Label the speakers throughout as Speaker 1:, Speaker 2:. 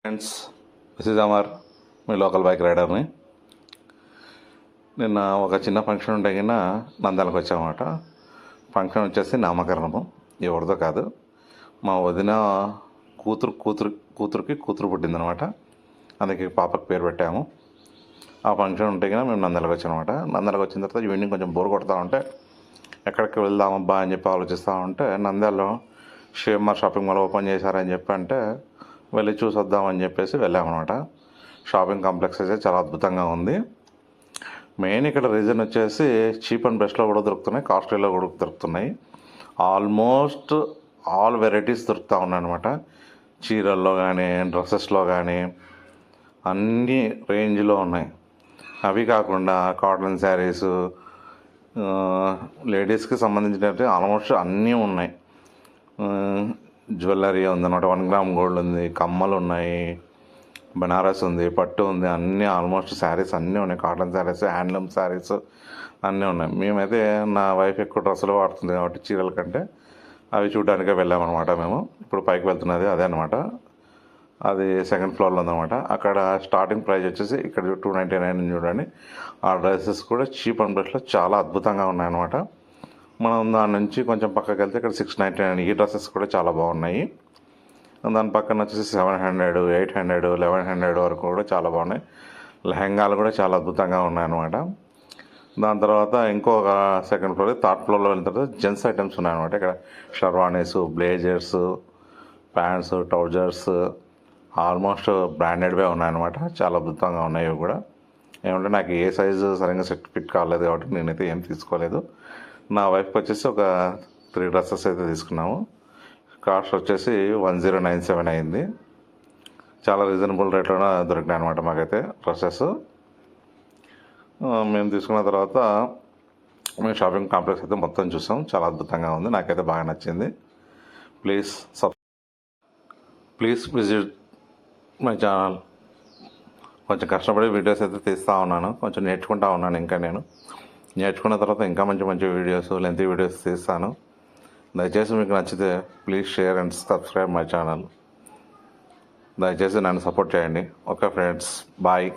Speaker 1: Friends, this is Amar, మీ local bike రైడర్ని. నిన్న ఒక చిన్న ఫంక్షన్ ఉంటే కింద నంద్యాలకు వచ్చామన్నమాట. ఫంక్షన్ వచ్చేసి నామకరణము, ఎవరిదో కాదు, మా వదిన కూతురికి కూతురు పుట్టిందనమాట. అందుకే పాపకు పేరు పెట్టాము. ఆ ఫంక్షన్ ఉంటే కింద మేము నంద్యాలకు వచ్చామన్నమాట. నంద్యాలకు వచ్చిన తర్వాత ఈవినింగ్ కొంచెం బోర్ కొడతా ఉంటే ఎక్కడికి వెళ్దామబ్బా అని చెప్పి ఆలోచిస్తూ ఉంటే నంద్యాలలో షేమార్ షాపింగ్ మాల్ ఓపెన్ చేశారని చెప్పి అంటే వెళ్ళి చూసొద్దామని చెప్పేసి వెళ్ళామన్నమాట. షాపింగ్ కాంప్లెక్స్ అయితే చాలా అద్భుతంగా ఉంది. మెయిన్ ఇక్కడ రీజన్ వచ్చేసి చీప్ అండ్ బెస్ట్లో కూడా దొరుకుతున్నాయి, కాస్ట్లీలో కూడా దొరుకుతున్నాయి. ఆల్మోస్ట్ ఆల్ వెరైటీస్ దొరుకుతూ ఉన్నాయి అనమాట. చీరల్లో కానీ డ్రెస్సెస్లో కానీ అన్ని రేంజ్లో ఉన్నాయి. అవి కాకుండా కాటన్ శారీసు, లేడీస్కి సంబంధించినట్టు ఆల్మోస్ట్ అన్నీ ఉన్నాయి. జ్యువెలరీ ఉందన్నమాట, 1 గ్రామ్ గోల్డ్ ఉంది, కమ్మలు ఉన్నాయి, బనారస్ ఉంది, పట్టు ఉంది, అన్నీ ఆల్మోస్ట్ శారీస్ అన్నీ ఉన్నాయి. కాటన్ శారీస్, హ్యాండ్లూమ్ శారీస్ అన్నీ ఉన్నాయి. మేమైతే నా వైఫ్ ఎక్కువ డ్రెస్సులు వాడుతుంది కాబట్టి చీరల కంటే అవి చూడడానికే వెళ్ళామన్నమాట. మేము ఇప్పుడు పైకి వెళ్తున్నది అదే అనమాట. అది సెకండ్ ఫ్లోర్లో ఉందన్నమాట. అక్కడ స్టార్టింగ్ ప్రైస్ వచ్చేసి ఇక్కడ 299 చూడండి. ఆ డ్రెస్సెస్ కూడా చీప్ అండ్ బెస్ట్లో చాలా అద్భుతంగా ఉన్నాయన్నమాట. మనం దాని నుంచి కొంచెం పక్కకి వెళ్తే ఇక్కడ 699 ఈ డ్రెస్సెస్ కూడా చాలా బాగున్నాయి. దాని పక్కన వచ్చేసి 700, 800, 1100 వరకు కూడా చాలా బాగున్నాయి. లెహంగాలు కూడా చాలా అద్భుతంగా ఉన్నాయన్నమాట. దాని తర్వాత ఇంకొక సెకండ్ ఫ్లోర్, థర్డ్ ఫ్లోర్లో వెళ్ళిన తర్వాత జెంట్స్ ఐటమ్స్ ఉన్నాయన్నమాట. ఇక్కడ షర్వానీస్, బ్లేజర్స్, ప్యాంట్స్, ట్రౌజర్స్ ఆల్మోస్ట్ బ్రాండెడ్వే ఉన్నాయన్నమాట. చాలా అద్భుతంగా ఉన్నాయి ఇవి కూడా. ఏమంటే నాకు ఏ సైజు సరిగ్గా ఫిట్ కాలేదు కాబట్టి నేనైతే ఏం తీసుకోలేదు. నా వైఫ్కి వచ్చేసి ఒక 3 డ్రెస్సెస్ అయితే తీసుకున్నాము. కాస్ట్ వచ్చేసి 1097 అయింది. చాలా రీజనబుల్ రేట్లో దొరికినాయి అనమాట మాకైతే డ్రెస్సెస్. మేము తీసుకున్న తర్వాత మేము షాపింగ్ కాంప్లెక్స్ అయితే మొత్తం చూసాం. చాలా అద్భుతంగా ఉంది, నాకైతే బాగా నచ్చింది. Please visit my channel. కొంచెం కష్టపడి వీడియోస్ అయితే తీస్తూ ఉన్నాను, కొంచెం నేర్చుకుంటా ఉన్నాను. ఇంకా నేను నేర్చుకున్న తర్వాత ఇంకా మంచి మంచి వీడియోస్, లెంతీ వీడియోస్ తీస్తాను. దయచేసి మీకు నచ్చితే please share and subscribe my channel. దయచేసి నన్ను సపోర్ట్ చేయండి. Okay friends, bye.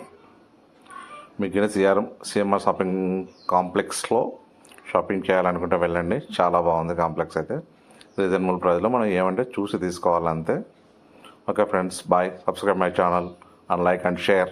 Speaker 1: మీకు సిఎంఆర్ షాపింగ్ కాంప్లెక్స్లో షాపింగ్ చేయాలనుకుంటే వెళ్ళండి. చాలా బాగుంది కాంప్లెక్స్ అయితే. రీజనబుల్ ప్రైస్లో మనం ఏమంటే చూసి తీసుకోవాలంతే. Okay friends, bye. Subscribe my channel and like and share.